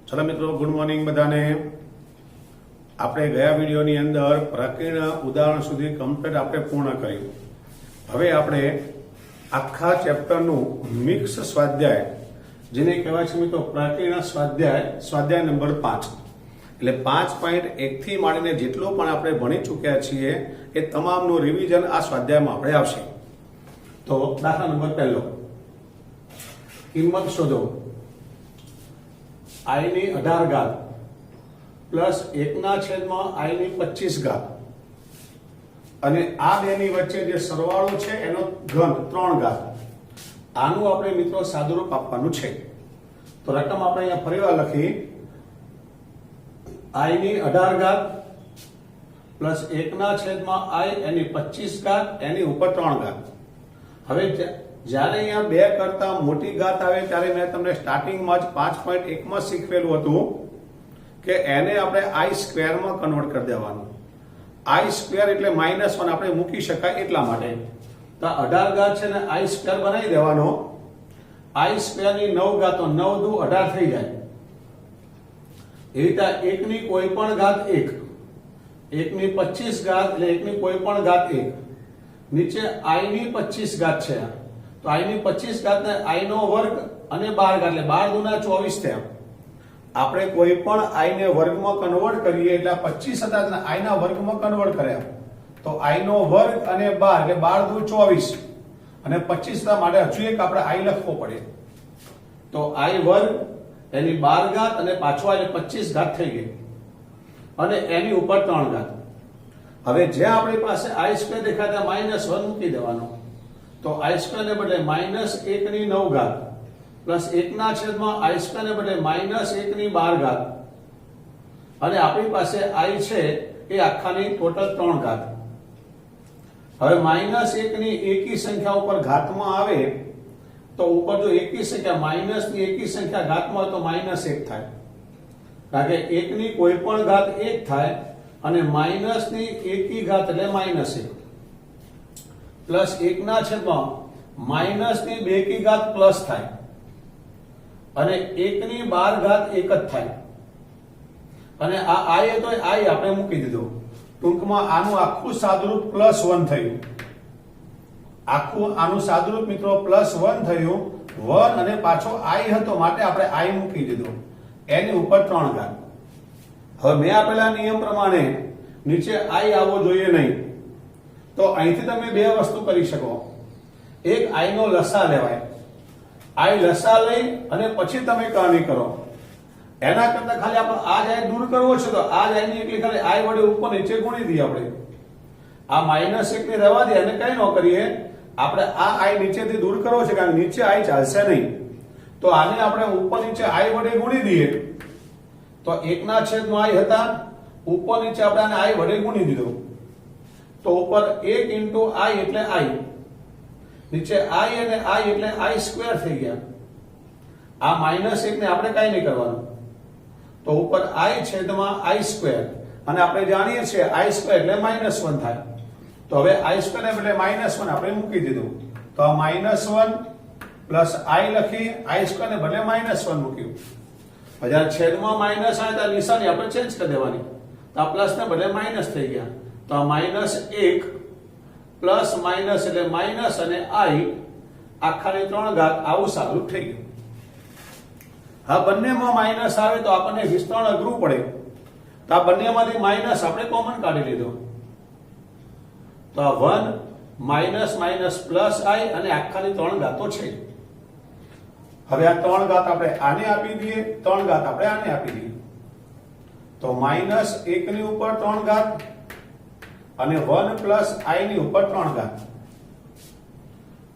चलो मित्रों, good morning बधाने। આપણે ગયા વિડીયોની અંદર પ્રકીર્ણ ઉદાહરણ સુધી કમ્પ્લીટ આપણે પૂર્ણ કર્યું। હવે આપણે આખા ચેપ્ટરનું મિક્સ સ્વાધ્યાય, જેને કહેવાય છે મિત્રો પ્રકીર્ણ સ્વાધ્યાય નંબર 5, એટલે 5.1 થી માંડીને જેટલું પણ આપણે ભણી ચૂક્યા છીએ એ તમામનું રિવિઝન આ સ્વાધ્યાયમાં આપણે આવશે। તો દાખલા નંબર પહેલો, કિંમત શોધો i ની 18 ઘાત પ્લસ 1/i ની 25 ઘાત અને આ બેની વચ્ચે જે સરવાળો છે એનો ઘન 3 ઘાત। આનું આપણે મિત્રો સાદુરૂપ આપવાનું છે। તો રકમ આપણે અહીંયા ફરીવાર લખી, i ની 18 ઘાત પ્લસ 1/i એની 25 ઘાત એની ઉપર 3 ઘાત। હવે જ્યારે અહીંયા 2 કરતા મોટી ઘાત આવે ત્યારે મેં તમને સ્ટાર્ટિંગમાં જ 5.1 માં શીખવેલું હતું કે એને આપણે i સ્ક્વેર માં કન્વર્ટ કરી દેવાનું। i સ્ક્વેર એટલે -1 આપણે મૂકી શકાય એટલા માટે। તો 18 ઘાત છે ને i સ્ક્વેર બનાવી દેવાનો। i સ્ક્વેર ની 9 ઘાત, તો 9 દુ 18 થઈ જાય। એ રીતે 1 ની કોઈ પણ ઘાત 1, 1 ની 25 ઘાત એટલે 1 ની કોઈ પણ ઘાત 1, નીચે i ની 25 ઘાત છે, તો i ની 25 ઘાત ને i નો વર્ગ અને 12 ઘાત એટલે 12 દુના 24 થયા। આપણે કોઈ પણ i ને વર્ગમાં કન્વર્ટ કરીએ એટલે 25 હતા ને i ના વર્ગમાં કન્વર્ટ કર્યા, તો i નો વર્ગ અને 12 એટલે 12 દુ 24 અને 25 ના માટે હજુ એક આપણે i લખવો પડે, તો i વર્ગ એની 12 ઘાત અને પાછો એટલે 25 ઘાત થઈ ગઈ અને એની ઉપર 3 ઘાત। હવે જે આપણી પાસે i સ્ક્વેર દેખાતા -1 મૂકી દેવાનો, તો i સ્ક્વેર ને બદલે -1 ની 9 ઘાત પ્લસ 1/i સ્ક્વેર ને બદલે -1 ની 12 ઘાત અને આપણી પાસે i છે એ આખાની ટોટલ 3 ઘાત। હવે -1 ની એકી સંખ્યા ઉપર ઘાતમાં આવે તો ઉપર જો એકી સંખ્યા માઈનસ ની એકી સંખ્યા ઘાતમાં હોય તો -1 થાય, કારણ કે 1 ની કોઈ પણ ઘાત 1 થાય અને માઈનસ ની એકી ઘાત એટલે -1 પ્લસ 1/, માઈનસ ની 2 કી ઘાત પ્લસ થાય અને 1 ની 12 ઘાત 1 જ થાય અને આ i હતો, i આપણે મૂકી દીધો। ટૂંકમાં આનું આખું સાદુરૂપ +1 થયું। આખું આનું સાદુરૂપ મિત્રો +1 થયું। 1 અને પાછો i હતો માટે આપણે i મૂકી દીધો, એની ઉપર 3 ઘાત। હવે મેં આપેલા નિયમ પ્રમાણે નીચે i આવવો જોઈએ નહીં, તો અહીંથી તમે બે વસ્તુ કરી શકો। એક i નો લસા લેવાય, i લસા લઈ અને પછી તમે કરણી કરો। એના કરતા ખાલી આપણે આ જ i દૂર કરવો છે તો આ જ i ની એકલી ખાલી i વડે ઉપર નીચે ગુણી દઈએ આપણે। આ -1 ને રહેવા દે અને કઈ ન કરીએ, આપણે આ i નીચેથી દૂર કરવો છે કારણ કે નીચે i ચાલશે નહીં, તો આને આપણે ઉપર નીચે i વડે ગુણી દઈએ, તો 1/i હતા, ઉપર નીચે આપણે આને i વડે ગુણી દીધો, તો ઉપર 1 * i એટલે i, નીચે i અને i એટલે i સ્ક્વેર થઈ ગયા। આ -1 ને આપણે કઈ નહીં કરવાનું, તો ઉપર i છેદમાં i સ્ક્વેર અને આપણે જાણીએ છીએ i સ્ક્વેર એટલે -1 થાય, તો હવે i સ્ક્વેર ને બદલે -1 આપણે મૂકી દીધું, તો આ -1 પ્લસ i લખી, i સ્ક્વેર ને બદલે -1 મૂક્યું। જ્યારે છેદમાં માઈનસ આવે તો નિશાની આપણે ચેન્જ કરી દેવાની, તો આ પ્લસ ને બદલે માઈનસ થઈ ગયા, તો આ -1 પ્લસ માઈનસ એટલે માઈનસ અને i આખાની 3 ઘાત આવું સાદું થઈ ગયું। હા, બંનેમાં માઈનસ આવે તો આપણને વિસ્તરણ અઘરું પડે, તો આ બંનેમાંથી માઈનસ આપણે કોમન કાઢી લીધો, તો આ 1 માઈનસ પ્લસ i અને આખાની 3 ઘાતો છે। હવે આ 3 ઘાત આપણે આને આપી દઈએ, 3 ઘાત આપણે આને આપી દઈએ, તો -1 ની ઉપર 3 ઘાત અને 1 પ્લસ i ની ઉપર 3 ઘાત,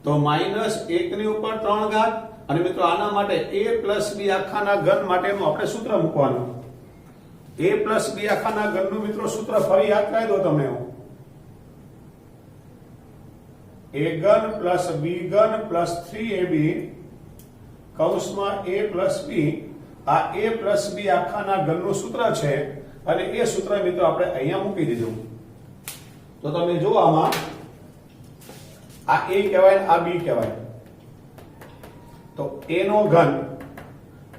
તો -1 ની ઉપર 3 ઘાત અને મિત્રો આના માટે a પ્લસ b આખાના ઘન માટેનું આપણે સૂત્ર મૂકવાનું। a પ્લસ b આખાના ઘનનું મિત્રો સૂત્ર ફરી યાદ કરી દો તમે, a ઘન પ્લસ b ઘન પ્લસ 3ab કૌંસમાં a પ્લસ b, આ a પ્લસ b આખાના ઘનનું સૂત્ર છે અને એ સૂત્ર મિત્રો આપણે અહીંયા મૂકી દીધું। તો તમે જો આમાં આ a કહેવાય આ b કહેવાય, તો a નો ઘન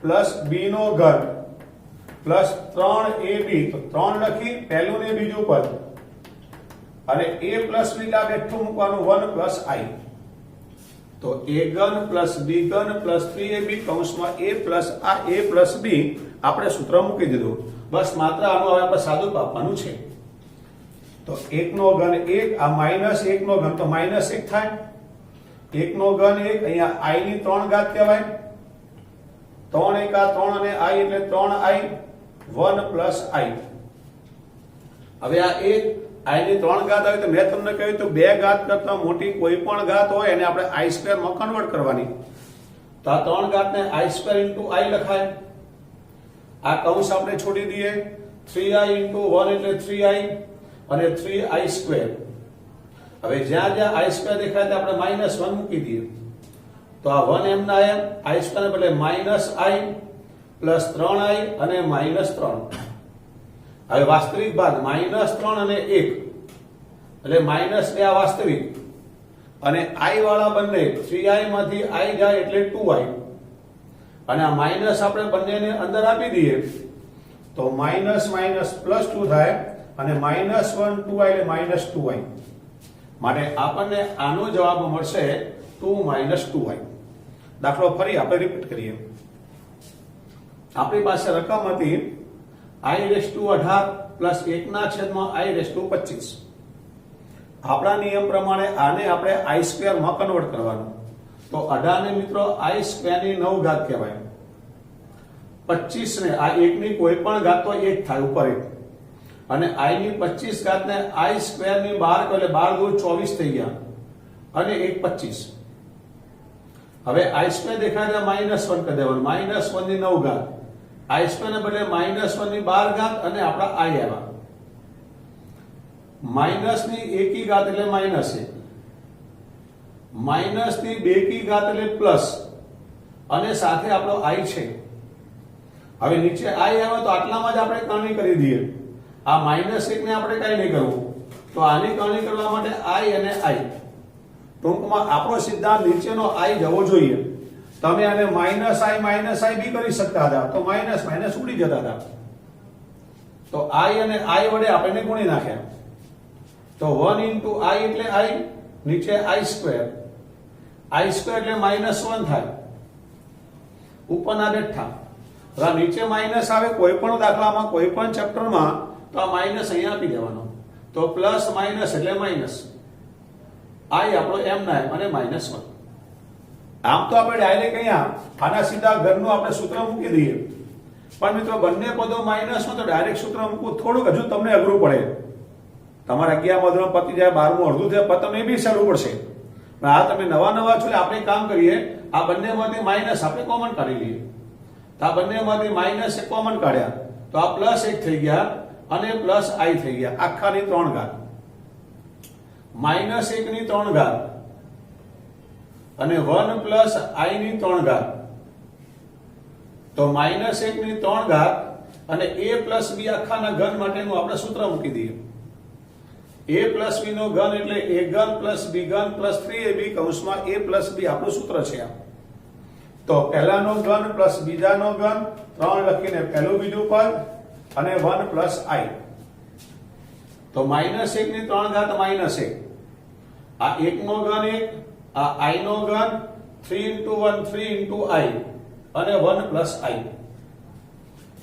પ્લસ b નો ઘન પ્લસ 3ab, તો 3 લખી પહેલું ને બીજું પદ, અને a પ્લસ b લા બેઠું મૂકવાનું 1 પ્લસ i, તો a ઘન પ્લસ b ઘન પ્લસ 3ab કૌંસમાં a પ્લસ b આપણે સૂત્ર મૂકી દીધું. બસ માત્ર આનું હવે આપણે સાદું આપવાનું છે. તો 1 નો ઘન 1, આ માઈનસ 1 નો ઘન તો માઈનસ 1 થાય, 1 નો ઘન 1, અહીંયા i ની 3 ઘાત કહેવાય, 3 એકા 3 અને i એટલે 3i 1 પ્લસ i. હવે આ 1 i ની 3 ઘાત આવે તો મેં તમને કહ્યું તો 2 ઘાત કરતા મોટી કોઈ પણ ઘાત હોય એને આપણે i સ્ક્વેર માં કન્વર્ટ કરવાની. તો આ 3 ઘાતને i સ્ક્વેર ઇન્ટુ i લખાય. આ કૌંસ આપણે છોડી દઈએ, 3i ઇન્ટુ 1 એટલે 3i અને 3i સ્ક્વેર. હવે જ્યાં જ્યાં i સ્ક્વેર દેખાય ત્યાં આપણે માઈનસ 1 મૂકી દઈએ. તો આ 1 એમ ના એમ i સ્ક્વેર એટલે માઈનસ i પ્લસ 3i અને માઈનસ 3. હવે વાસ્તવિક ભાગ માઈનસ 3 અને 1 એટલે માઈનસ 2 આ વાસ્તવિક, અને i વાળા બંને 3i માંથી i જાય એટલે 2i, અને આ માઈનસ આપણે બંનેને અંદર આપી દઈએ તો માઈનસ માઈનસ પ્લસ 2 થાય, અને માઈનસ 1 2i એટલે માઈનસ 2i. માટે આપણને આનો જવાબ મળશે 2 માઈનસ 2i. દાખલો ફરી આપણે રિપીટ કરીએ. આપણી પાસે રકમ હતી i18 પ્લસ 1/i25. આપણા નિયમ પ્રમાણે આને આપણે i સ્ક્વેર માં કન્વર્ટ કરવાનું. તો 18 ને મિત્રો i સ્ક્વેર ની 9 ઘાત કહેવાય, 25 ને આ 1 ની કોઈ પણ ઘાત તો 1 થાય ઉપર 1, અને i ની 25 ઘાત ને i સ્ક્વેર ની 12 એટલે 12 × 24 થઈ ગયા, અને 1 25. હવે i સ્ક્વેર દેખાય એટલે માઈનસ 1 કરી દેવાનું, માઈનસ 1 ની 9 ઘાત, i સ્ક્વેર ને બદલે માઈનસ 1 ની 12 ઘાત, અને આપણા i આવ્યા. માઈનસ ની 1 કી ઘાત એટલે માઈનસ 1, માઈનસ ની 2 કી ઘાત એટલે પ્લસ, અને સાથે આપણો i છે. હવે નીચે i આવે તો આટલામાં જ આપણે કરણી કરી દઈએ. આ માઈનસ 1 ને આપણે કઈ નહીં કરવું, તો આની કરણી કરવા માટે i અને i. ટૂંકમાં આપણો સિદ્ધાંત નીચેનો i જવો જોઈએ. તમે આને માઈનસ i બી કરી શકતા હતા, તો માઈનસ માઈનસ ઉડી જતા હતા. તો i અને i વડે આપણે ગુણી નાખ્યા. તો 1 into i એટલે i, નીચે i સ્ક્વેર, i સ્ક્વેર એટલે માઈનસ 1 થાય, ઉપરના બેઠા. હવે નીચે માઈનસ આવે કોઈ પણ દાખલામાં, કોઈ પણ ચેપ્ટરમાં, તો આ માઈનસ અહીંયા આપી દેવાનો. તો પ્લસ માઈનસ એટલે માઈનસ, i આપણો એમ ના એમ, અને માઈનસ 1. આમ તો આપણે ડાયરેક્ટ અહીંયા આના સીધા ઘરનું આપણે સૂત્ર મૂકી દઈએ, પણ મિત્રો બંને પદો માઈનસ માં તો ડાયરેક્ટ સૂત્ર મૂકવું થોડુંક હજુ તમને અઘરું પડે. તમારા 11મા ધોરણ પતી જાય, 12મું અડધું થાય, પણ તમને એ બી સહેલું પડશે. આ તમે નવા છો એટલે આપણે કામ કરીએ, આ બંનેમાંથી માઈનસ આપણે કોમન કાઢી લઈએ. તો આ બંનેમાંથી માઈનસ એક કોમન કાઢ્યા, તો આ પ્લસ 1 થઈ ગયા, અને પ્લસ i થઈ ગયા, આખાની 3 ઘાત, માઈનસ 1 ની 3 ઘાત, અને 1 પ્લસ i ની 3 ઘાત. તો માઈનસ 1 ની 3 ઘાત અને a પ્લસ b આખાના ઘન માટેનું આપણે સૂત્ર મૂકી દઈએ. a પ્લસ b નો ઘન એટલે a ઘન પ્લસ b ઘન પ્લસ 3ab કૌંસમાં a પ્લસ b આપણું સૂત્ર છે. તો પહેલાનો ઘન પ્લસ બીજાનો ઘન, 3 લખીને પહેલું બીજું પદ, અને 1 પ્લસ i. તો માઈનસ 1 ની 3 ઘાત માઈનસ 1, આ 1 નો ઘન 1, આ i નો ઘન, 3 into 1 3 into i, અને 1 પ્લસ i.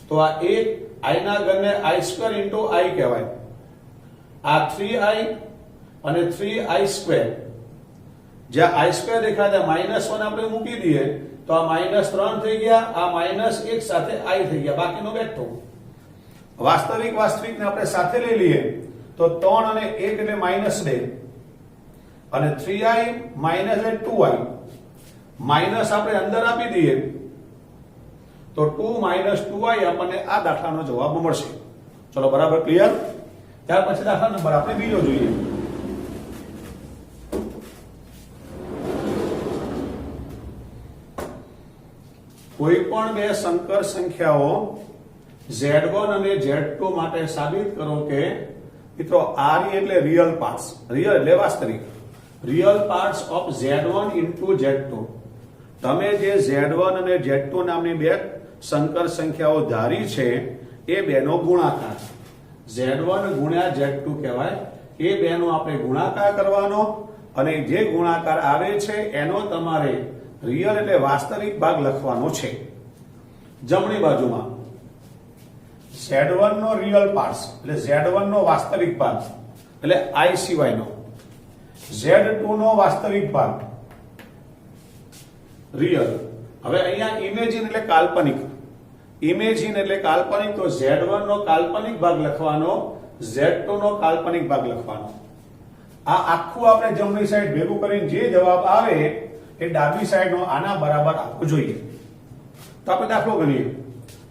તો આ 1 i ના ઘનને i સ્ક્વેર into i કહેવાય. આ 3i અને 3i સ્ક્વેર, જ્યાં i સ્ક્વેર દેખાય ત્યાં માઈનસ 1 આપણે મૂકી દઈએ, તો આ માઈનસ 3 થઈ ગયા, આ માઈનસ 1 સાથે i થઈ ગયા, બાકીનો બેઠો. વાસ્તવિકને આપણે સાથે લઈ લઈએ તો 3 અને 1 એટલે માઈનસ 2, અને 3i માઈનસ એટલે 2i, માઈનસ આપણે અંદર આપી દઈએ તો 2 માઈનસ 2i આપણને આ દાખલાનો જવાબ મળશે. ચલો બરાબર ક્લિયર. ત્યાર પછી દાખલા નંબર આપણે બીજો જોઈએ. કોઈ પણ બે સંકર સંખ્યાઓ z1 અને z2 માટે સાબિત કરો કે મિત્રો r એટલે રિયલ પાર્ટ્સ, રિયલ એટલે વાસ્તવિક, real parts of z1 into z2. તમે જે z1 અને z2 નામની બે સંકર સંખ્યાઓ ધારી છે એ બેનો ગુણાકાર Z1 ગુણ્યા Z2 કહેવાય. એ બેનો આપણે ગુણાકાર કરવાનો અને જે ગુણાકાર આવે છે એનો તમારે રિયલ એટલે વાસ્તવિક ભાગ લખવાનો છે. જમણી બાજુમાં Z1 નો રિયલ પાર્ટ એટલે Z1 નો વાસ્તવિક ભાગ એટલે I સિવાયનો, Z2 નો વાસ્તવિક ભાગ રિયલ. હવે અહીંયા ઇમેજિન એટલે કાલ્પનિક, ઇમેજિન એટલે કાલ્પનિક, તો Z1 નો કાલ્પનિક ભાગ લખવાનો, Z2 નો કાલ્પનિક ભાગ લખવાનો. આ આખું આપણે જમણી સાઈડ ભેગું કરીને જે જવાબ આવે એ ડાબી સાઈડ નો આના બરાબર આપવો જોઈએ. તો આપણે દાખલો ગણીએ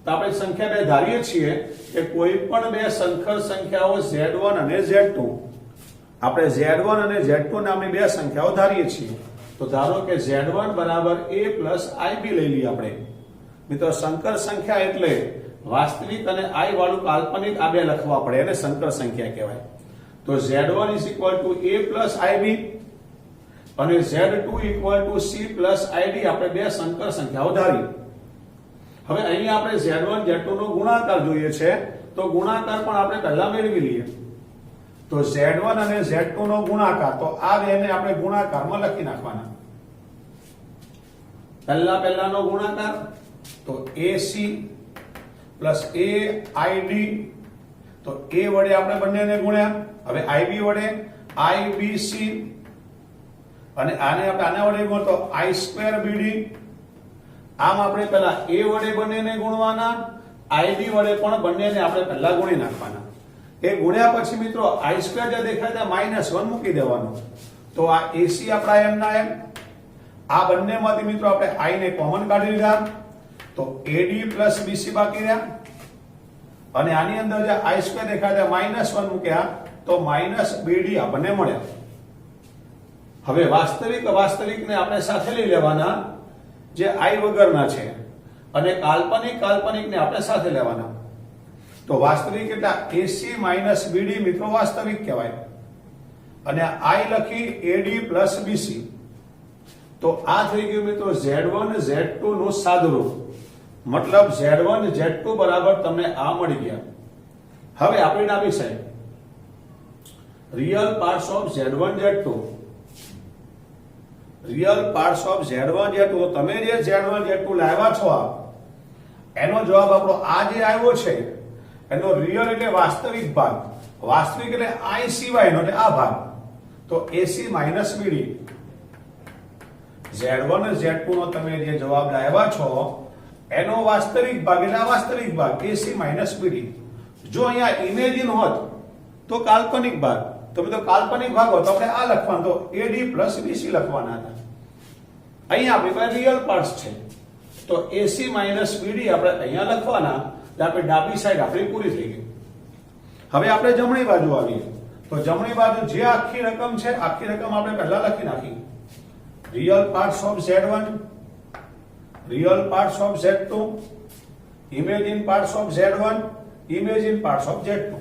તો આપણે સંખ્યા બે ધારીએ છીએ કે કોઈ પણ બે સંકર સંખ્યાઓ Z1 અને Z2, આપણે Z1 અને Z2 નામની બે સંખ્યાઓ ધારીએ છીએ. તો ધારો કે Z1 બરાબર a પ્લસ IB લઈ લઈએ આપણે. મિત્રો સંકર સંખ્યા એટલે વાસ્તવિક અને I વાળું કાલ્પનિક આ બે લખવા પડે એને સંકર સંખ્યા કહેવાય. તો Z1 is equal to a plus IB અને Z2 equal to C plus ID આપણે બે સંકર સંખ્યાઓ ધારી. હવે અહીંયા આપણે Z1 Z2 નો ગુણાકાર જોઈએ છે, તો ગુણાકાર પણ આપણે પહેલા મેળવી લઈએ. તો Z1 અને Z2 નો ગુણાકાર, તો આ બેને આપણે ગુણાકારમાં લખી નાખવાના. પહેલાનો ગુણાકાર તો AC પ્લસ AID, તો A વડે આપણે બંનેને ગુણ્યા, હવે IB વડે IBC અને આને આપણે આના વડે ગુણો તો I2BD. આમ આપણે પહેલા A વડે બંનેને ગુણવાના, IB વડે પણ બંનેને આપણે પહેલા ગુણી નાખવાના. એ ગુણ્યા પછી મિત્રો I2 જે દેખાય ત્યાં -1 મૂકી દેવાનું. તો આ AC આપણા m ના m, આ બંનેમાંથી મિત્રો આપણે I ને કોમન કાઢી લીધા, તો AD પ્લસ BC બાકી રહ્યા અને આની અંદર જે I2 દેખાય ત્યાં -1 મૂક્યા તો -BD આપણને મળ્યા. હવે વાસ્તવિક અવાસ્તવિકને આપણે સાથે લઈ લેવાના જે I વગરના છે અને કાલ્પનિકને આપણે સાથે લેવાના. તો વાસ્તવિક એટલે AC BD મિત્રો વાસ્તવિક કહેવાય અને I લખી AD પ્લસ BC. તો આ થઈ ગયું મિત્રો Z1 Z2 નું સાદુરૂપ, મતલબ Z1 Z2 બરાબર તમને આ મળી ગયા. હવે આપણી ડાબી side real parts of Z1 Z2, real parts of Z1 Z2, તમે જે Z1 Z2 લાવ્યા છો એનો જવાબ આપણો આ જે આવ્યો છે એનો રિયલ એટલે વાસ્તવિક ભાગ, વાસ્તવિક એટલે I સિવાયનો એટલે આ ભાગ, તો AC BD. Z1 Z2 નો તમે જે જવાબ લાવ્યા છો એનો વાસ્તવિક ભાગ એટલે વાસ્તવિક ભાગ AC BD. જો અહીંયા ઇમેજિન હોત તો કાલ્પનિક ભાગ, તમે તો કાલ્પનિક ભાગ હોત તો આપણે આ લખવાનું, તો AD પ્લસ BC લખવાના હતા. અહીંયા આપણી પાસે રિયલ પાર્ટ્સ છે તો AC BD આપણે અહીંયા લખવાના. આપણે ડાબી સાઈડ આપણી પૂરી થઈ ગઈ. હવે આપણે જમણી બાજુ આવીએ તો જમણી બાજુ જે આખી રકમ છે આખી રકમ આપણે પહેલા લખી નાખી. Real parts of Z1, real parts of Z2, imagine parts of Z1, imagine parts of Z2.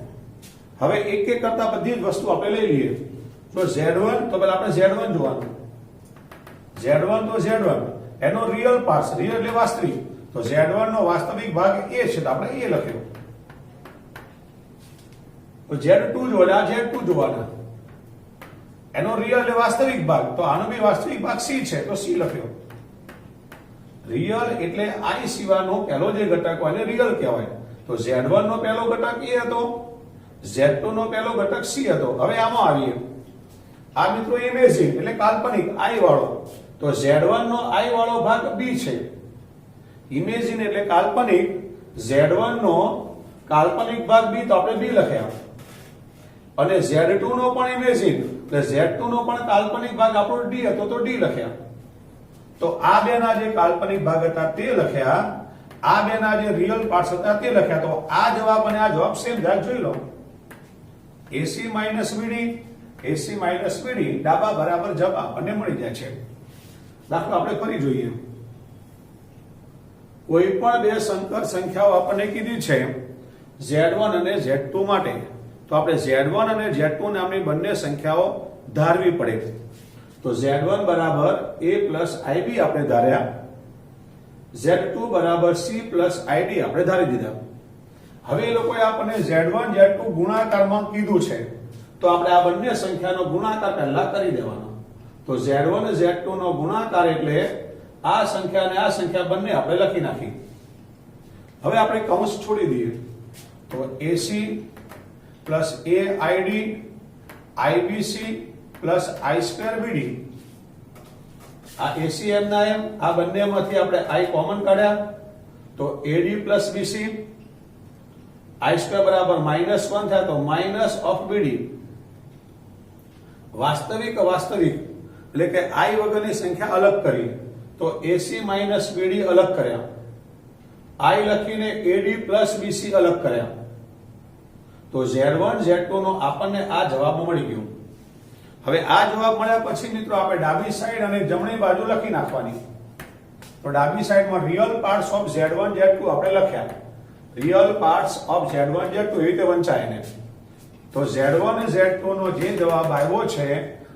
હવે એક એક કરતા બધી જ વસ્તુ આપણે લઈ લઈએ. તો Z1 તો પહેલા આપણે Z1 જોવાનું. Z1 તો Z1 એનો રિયલ પાર્ટ્સ, રિયલ એટલે વાસ્તવિક, તો Z1 નો વાસ્તવિક ભાગ A છે તો આપણે A લખ્યો. તો Z2 જોડા Z2 જોવાના, એનો રિયલ એટલે વાસ્તવિક ભાગ, તો આનો બી વાસ્તવિક ભાગ C છે તો C લખ્યો. રિયલ એટલે I સિવાયનો પહેલો જે ઘટક હોય એને રિયલ કહેવાય. તો Z1 નો પહેલો ઘટક A હતો, Z2 નો પહેલો ઘટક C હતો. હવે આમાં આવીએ, આ મિત્રો ઇમેજિન એટલે કાલ્પનિક I વાળો, તો Z1 નો I વાળો ભાગ B છે. ઇમેજિન એટલે કાલ્પનિક, Z1 નો કાલ્પનિક ભાગ B તો આપણે B લખ્યા અને Z2 નો પણ ઇમેજિન એટલે Z2 નો પણ કાલ્પનિક ભાગ આપણો D હતો તો D લખ્યા. તો આ બેના જે કાલ્પનિક ભાગ હતા તે લખ્યા, આ બેના જે રિયલ પાર્ટ્સ હતા તે લખ્યા. તો આ જવાબ અને આ જવાબ સેમ જાય, જોઈ લો. AC BD ડાબા બરાબર જવાબ આપણને મળી જાય છે. દાખલો આપણે ફરી જોઈએ. કોઈ પણ બે સંકર સંખ્યાઓ આપણને કીધી છે Z1 અને Z2 માટે, તો આપણે Z1 અને Z2 નામની બંને સંખ્યાઓ ધારવી પડે. તો Z1 બરાબર A પ્લસ IB આપણે ધાર્યા, Z2 બરાબર C પ્લસ ID આપણે ધારી દીધા. હવે એ લોકોએ આપણને Z1 Z2 ગુણાકારમાં કીધું છે, તો આપણે આ બંને સંખ્યાનો ગુણાકાર પહેલા કરી દેવાનો. તો Z1 Z2 નો ગુણાકાર એટલે આ સંખ્યા અને આ સંખ્યા બંને આપણે લખી નાખી. હવે આપણે કૌંસ છોડી દઈએ તો AC plus AID IBC plus I2BD. આ ACM ના એમ, આ બંનેમાંથી આપણે I કોમન કાઢ્યા તો AD પ્લસ BC, I2 બરાબર -1 થાય તો માઇનસ ઓફ BD. વાસ્તવિક વાસ્તવિક એટલે કે I વગરની સંખ્યા અલગ કરી તો AC માઇનસ BD અલગ કર્યા, I લખીને AD પ્લસ BC અલગ કર્યા. તો Z1 Z2 નો આપણને આ જવાબ મળી ગયો. હવે આ જવાબ મળ્યા પછી મિત્રો આપણે ડાબી સાઈડ અને જમણી બાજુ લખી નાખવાની. તો ડાબી સાઈડમાં real parts of Z1 Z2 આપણે લખ્યા, real parts of Z1 Z2 એવી રીતે વંચાય ને. તો Z1 Z2 નો જે જવાબ આવ્યો છે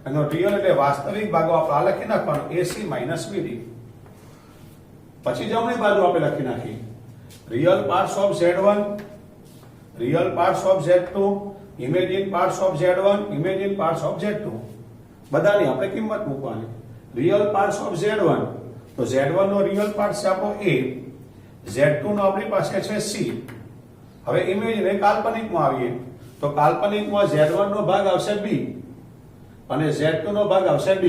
એનો રિયલ એટલે વાસ્તવિક ભાગો આપણે આ લખી નાખવાનો AC માઇનસ BD. પછી જમણી બાજુ આપણે લખી નાખી real parts of Z1, real parts of Z2, imagine parts of Z1, imagine parts of Z2. બધાની આપણે કિંમત મૂકવાની. રિયલ પાર્ટ્સ ઓફ Z1 તો Z1 નો રિયલ પાર્ટ છે આપણો A, Z2 નો આપણી પાસે છે C. હવે ઇમેજિન એ કાલ્પનિકમાં આવીએ તો કાલ્પનિકમાં Z1 નો ભાગ આવશે B અને Z2 નો ભાગ આવશે D.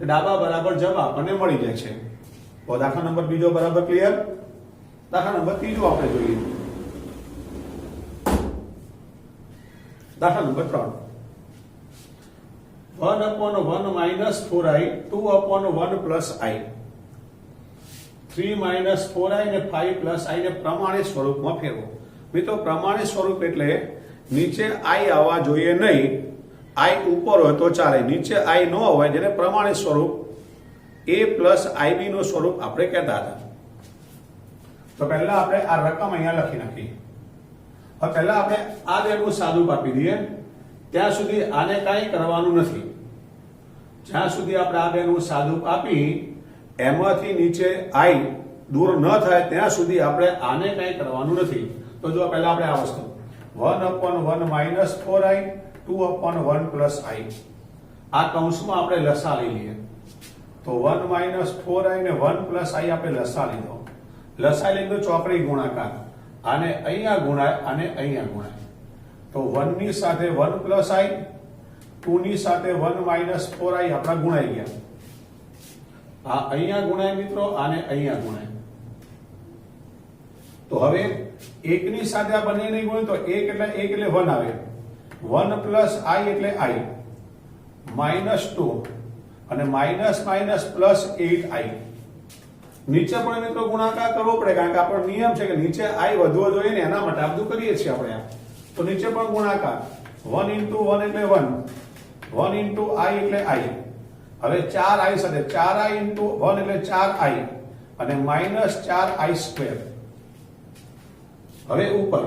ડાબા બરાબર જવાબ આપણને મળી જાય છે. તો દાખલા નંબર બીજો બરાબર ક્લિયર. દાખલા નંબર ત્રીજો આપણે જોઈએ. દાખલા number 3. 1/1 minus 4i 2/1 plus i 3 minus 4i ને 5 plus i ને પ્રમાણિત સ્વરૂપમાં ફેરવો. મિત્રો પ્રમાણિત સ્વરૂપ એટલે નીચે i આવવા જોઈએ નહીં, i ઉપર હોય તો ચાલે, નીચે i ન હોય જેને પ્રમાણિત સ્વરૂપ a plus ib નું સ્વરૂપ આપણે કહેતા હતા. તો પહેલા આપણે આ રકમ અહીંયા લખી નાખી. હવે પહેલા આપણે આ બેનું સાદું આપી દઈએ, ત્યાં સુધી આને કાંઈ કરવાનું નથી. જ્યાં સુધી આપણે આ બેનું સાદું આપી એમાંથી નીચે i દૂર ન થાય ત્યાં સુધી આપણે આને કાંઈ કરવાનું નથી. તો જો પહેલા આપણે આ વસ્તુ 1/1 minus 4i 2/1 plus i આ કૌંસમાં આપણે લસા લઈ લઈએ. તો 1 minus 4i ને 1 plus i આપણે લસા લીધો. લસા લઈને ચોકડી ગુણાકાર, આને અહીંયા ગુણાય, આને અહીંયા ગુણાય. તો 1 ની સાથે 1 plus i, 2 ની સાથે 1 minus 4i આપણા ગુણાઈ ગયા. આ અહીંયા ગુણાય મિત્રો, આને અહીંયા ગુણાય. તો હવે 1 ની સાથે આ બંને નહીં ગુણે તો 1 એટલે 1 આવે. 1 plus i એટલે i, -2 અને માઇનસ માઇનસ પ્લસ 8i. નીચે પણ મિત્રો ગુણાકાર કરવો પડે કારણ કે આપણો નિયમ છે કે નીચે i વધવો જોઈએ ને, એના માટે આ બધું કરીએ છીએ આપણે. તો નીચે પણ ગુણાકાર 1 into 1 એટલે 1, 1 into i એટલે i. હવે 4i સાથે 4i into 1 એટલે 4i અને -4i². હવે ઉપર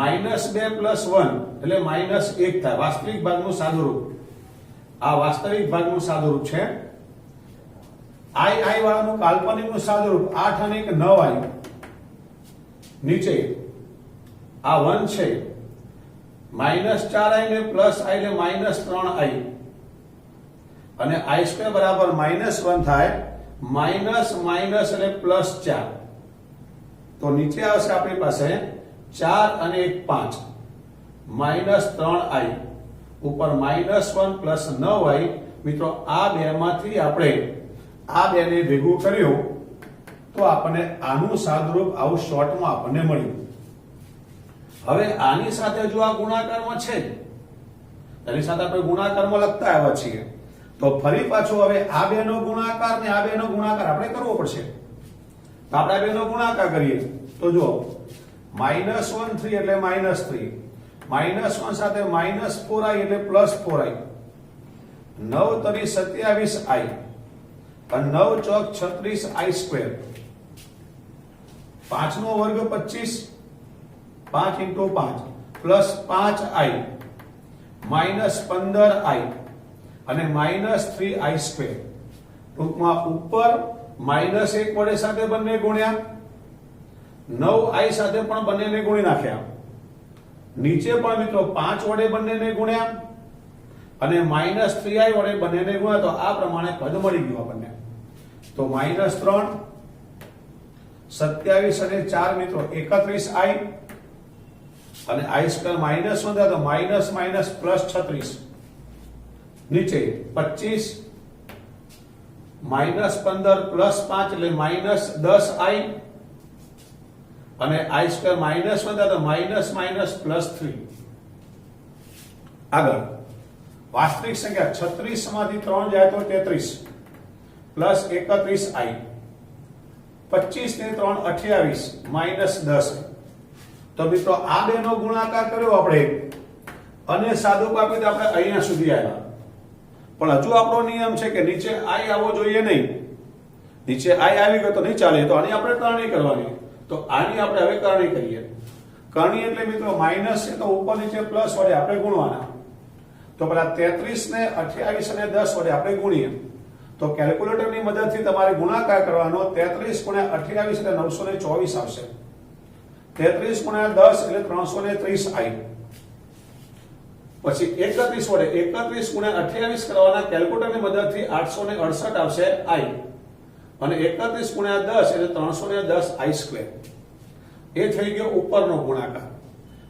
-2 plus 1 એટલે -1 થાય. વાસ્તવિક ભાગનું સાદુરૂપ, આ વાસ્તવિક ભાગનું સાદુરૂપ છે. i વાળાનું કાલ્પનિકનું સાદુરૂપ 8 અને 1 9i. નીચે આ 1 છે, -4i ને +i એટલે -3i અને i² બરાબર -1 થાય, માઇનસ માઇનસ એટલે +4. તો નીચે આવશે આપણી પાસે 4 અને 1 5, -3i ઉપર -1 પ્લસ 9i. મિત્રો આ બેમાંથી આપણે આ બેને ભેગું કર્યું તો આપણને આનું સાદુરૂપ આવું શોર્ટમાં આપણને મળ્યું. હવે આની સાથે જો આ ગુણાકારમાં છે, એની સાથે આપણે ગુણાકારમાં લખતા આવ્યા છીએ, તો ફરી પાછું હવે આ બેનો ગુણાકાર ને આ બેનો ગુણાકાર આપણે કરવો પડશે. તો આપણે આ બેનો ગુણાકાર કરીએ તો જો -1 3 એટલે -3, -1 સાથે -4i એટલે +4i, 9 તરી 27i અને 9 ચોક 36i². 5 નો વર્ગ 25, 5 into 5 પ્લસ 5i -15i અને -3i². ટૂંકમાં ઉપર -1 વડે સાથે બંને ગુણ્યા, 9i સાથે પણ બંનેને ગુણી નાખ્યા નીચે પણ મિત્રો 5 વડે બંનેને ગુણ્યા અને -3i વડે બંનેને ગુણ્યા તો આ પ્રમાણે પદ મળી ગયું આપણને. તો -3 27 અને 4 મિત્રો 31i અને i સ્ક્વેર -1 થાય તો માઇનસ માઇનસ પ્લસ 36 નીચે 25 -15 પ્લસ 5 એટલે -10i અને i સ્ક્વેર -1 થાય તો માઇનસ માઇનસ પ્લસ 3. આગળ વાસ્તવિક સંખ્યા 36 માંથી 3 જાય તો 33 પ્લસ 31i 25 ને 3 28 -10. તો મિત્રો આ બેનો ગુણાકાર કર્યો આપણે અને સાદું કાપ્યું તો આપણે અહીંયા સુધી આવ્યા. પણ હજુ આપણો નિયમ છે કે નીચે i આવવો જોઈએ નહીં. નીચે i આવી ગયો તો નહીં ચાલે, તો આની આપણે કરણી કરવાની. તો આની આપણે હવે કરણી કરીએ. કરણી એટલે મિત્રો માઈનસ છે તો ઉપર નીચે પ્લસ વડે આપણે ગુણવાના. તો પેલા 33 ને 28 અને 10 વડે આપણે ગુણીએ. તો કેલ્ક્યુલેટરની મદદથી તમારે ગુણાકાર કરવાનો. 33 ગુણ્યા 28 એટલે 924 આવશે. 33 ગુણ્યા 10 એટલે 330i. પછી 31 વડે 31 ગુણ્યા 28 કરવાના. કેલ્ક્યુલેટરની મદદથી 868 આવશે i અને 31 ગુણ્યા 10 એટલે 310i સ્ક્વેર. એ થઈ ગયો ઉપરનો ગુણાકાર.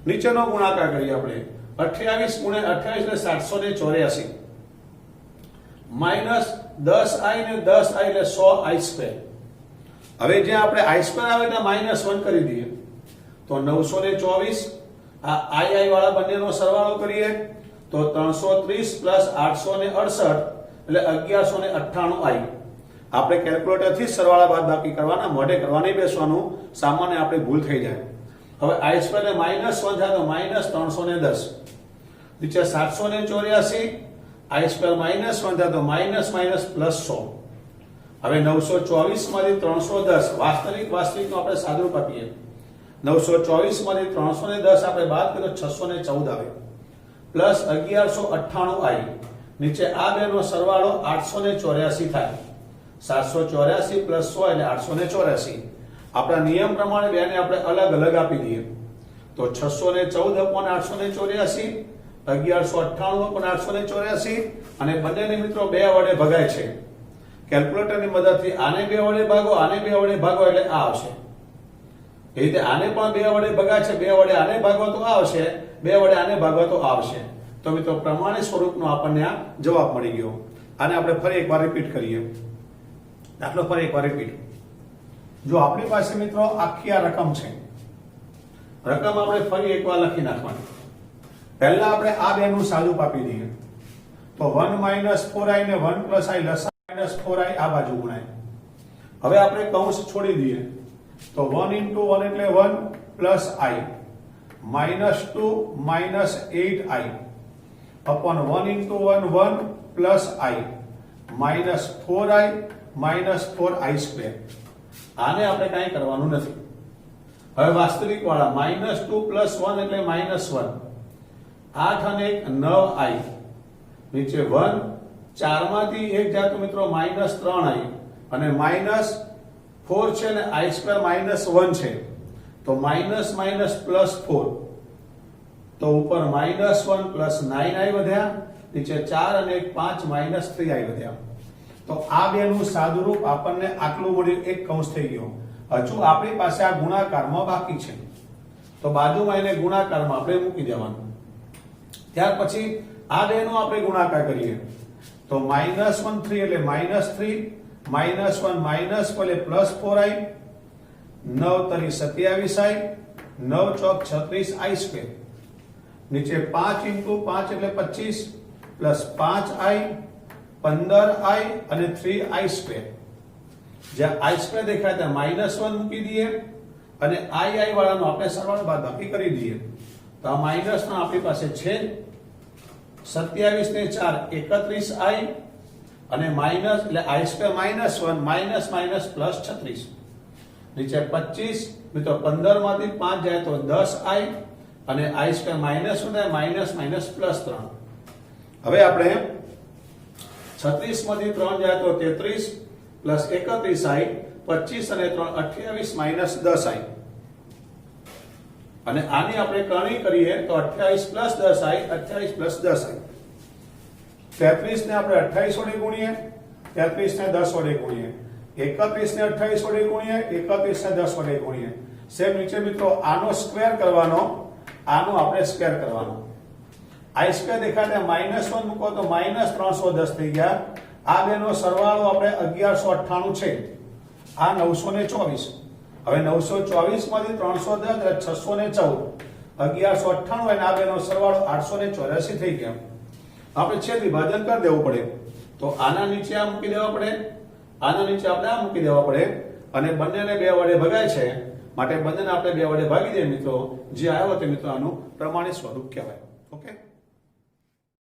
નીચેનો ગુણાકાર કરીએ આપણે. 28 ગુણ્યા 28 એટલે 784 માઈનસ 10i ને 10i એટલે 100i સ્ક્વેર. હવે જે આપણે i સ્ક્વેર આવે એટલે -1 કરી દઈએ તો 924. આ i વાળા બંનેનો સરવાળો કરીએ તો 330 પ્લસ 868 એટલે 1198i. આપણે કેલ્ક્યુલેટર થી સરવાળા બાદબાકી કરવાના, મોઢે કરવા નહીં બેસવાનું, સામાન્ય આપણે ભૂલ થઈ જાય. હવે i સ્ક્વેર ને -1 થાય તો -310 નીચે 784 i સ્ક્વેર -1 થાય તો માઈનસ માઈનસ પ્લસ 100. હવે 924 માંથી 310 વાસ્તવિક નો આપણે સાદુરૂપ આપીએ. 924 માંથી 310 આપણે બાદ કરીએ તો 614 આવે પ્લસ 1198i. નીચે આ બેનો સરવાળો 884 થાય. 784 પ્લસ 100 એટલે 884. આપણા નિયમ પ્રમાણે બેને આપણે અલગ અલગ આપી દઈએ તો 614/884 1198/884 અને બંનેને મિત્રો 2 વડે ભગાય છે. કેલ્ક્યુલેટરની મદદથી આને 2 વડે ભાગો, આને 2 વડે ભાગો એટલે આ આવશે. એ રીતે આને પણ 2 વડે ભગાય છે, 2 વડે આને ભાગો તો આ આવશે, 2 વડે આને ભાગો તો આ આવશે. તો મિત્રો પ્રમાણિત સ્વરૂપનો આપણને આ જવાબ મળી ગયો. આને આપણે ફરી એકવાર રિપીટ કરીએ. દાખલો ફરી એકવાર રિપીટ. જો આપણી પાસે મિત્રો આખી આ રકમ છે, રકમ આપણે ફરી એકવાર લખી નાખવાની. પહેલા આપણે આ બેનું સાદું આપી દઈએ તો 1 4i ને 1 i લસા -4i આ બાજુ ગુણાય. હવે આપણે કૌંસ છોડી દઈએ તો 1 * 1 એટલે 1 plus i -2 -8i upon 1 * 1 1 plus i -4i -4i square. આને આપણે કાંઈ કરવાનું નથી. હવે વાસ્તવિક વાળા -2 + 1 એટલે -1. 8 અને 1 9i નીચે 1 4 માંથી 1 જાય તો મિત્રો -3i અને -4 છે ને i સ્ક્વેર -1 છે તો માઈનસ માઈનસ પ્લસ 4 તો ઉપર -1 પ્લસ 9i વધ્યા. નીચે 4 અને 1 5 -3i વધ્યા. તો આ બેનું સાદુરૂપ આપણને આટલું મળ્યું. એક કૌંસ થઈ ગયો. હજુ આપણી પાસે આ ગુણાકારમાં બાકી છે તો બાજુમાં એને ગુણાકારમાં આપણે મૂકી દેવાનું. ત્યાર પછી આ બેનો આપણે ગુણાકાર કરીએ તો -1 3 એટલે -3 -1 -4 એટલે +4i 9 તરી 27i 9 ચોક 36i સ્ક્વેર. નીચે 5 * 5 એટલે 25 પ્લસ 5i 15i અને 3i સ્ક્વેર. જ્યાં i સ્ક્વેર દેખાય ત્યાં -1 મૂકી દઈએ અને i વાળાનો આપણે સરવાળો બાદબાકી કરી દઈએ તો આ માઈનસ માં આપણી પાસે છે 27 ને 4 31i અને માઈનસ એટલે i square -1 minus minus plus 36. નીચે 25 મિત્રો 15 માંથી 5 જાય તો 10i અને i સ્ક્વેર -1 થાય માઈનસ માઈનસ પ્લસ 3. હવે આપણે 36 માંથી 3 જાય તો 33 પ્લસ 31i 25 અને 3 28 માઈનસ 10i. અને આની આપણે કરણી કરીએ તો 28 પ્લસ 10i 28 પ્લસ 10i 33 ને આપણે 28 વડે ગુણીએ 33 ને 10 વડે ગુણીએ 31 ને 28 વડે ગુણીએ 31 ને 10 વડે ગુણીએ સેમ નીચે મિત્રો આનો સ્ક્વેર કરવાનો આનો આપણે સ્ક્વેર કરવાનો i સ્ક્વેર દેખાય -1 મૂકો તો -310 થઈ ગયા આ બેનો સરવાળો આપણે 1198 છે આ 924 હવે 924 માંથી 310 એટલે 614 1198 અને આ બેનો સરવાળો 884 થઈ ગયા આપણે છેદ વિભાજન કરી દેવું પડે તો આના નીચે આ મૂકી દેવા પડે આના નીચે આપણે આ મૂકી દેવા પડે અને બંનેને 2 વડે ભગાય છે માટે બંનેને આપણે 2 વડે ભાગી દઈએ મિત્રો જે આવ્યો તે મિત્રો આનું પ્રમાણિત સ્વરૂપ કહેવાય।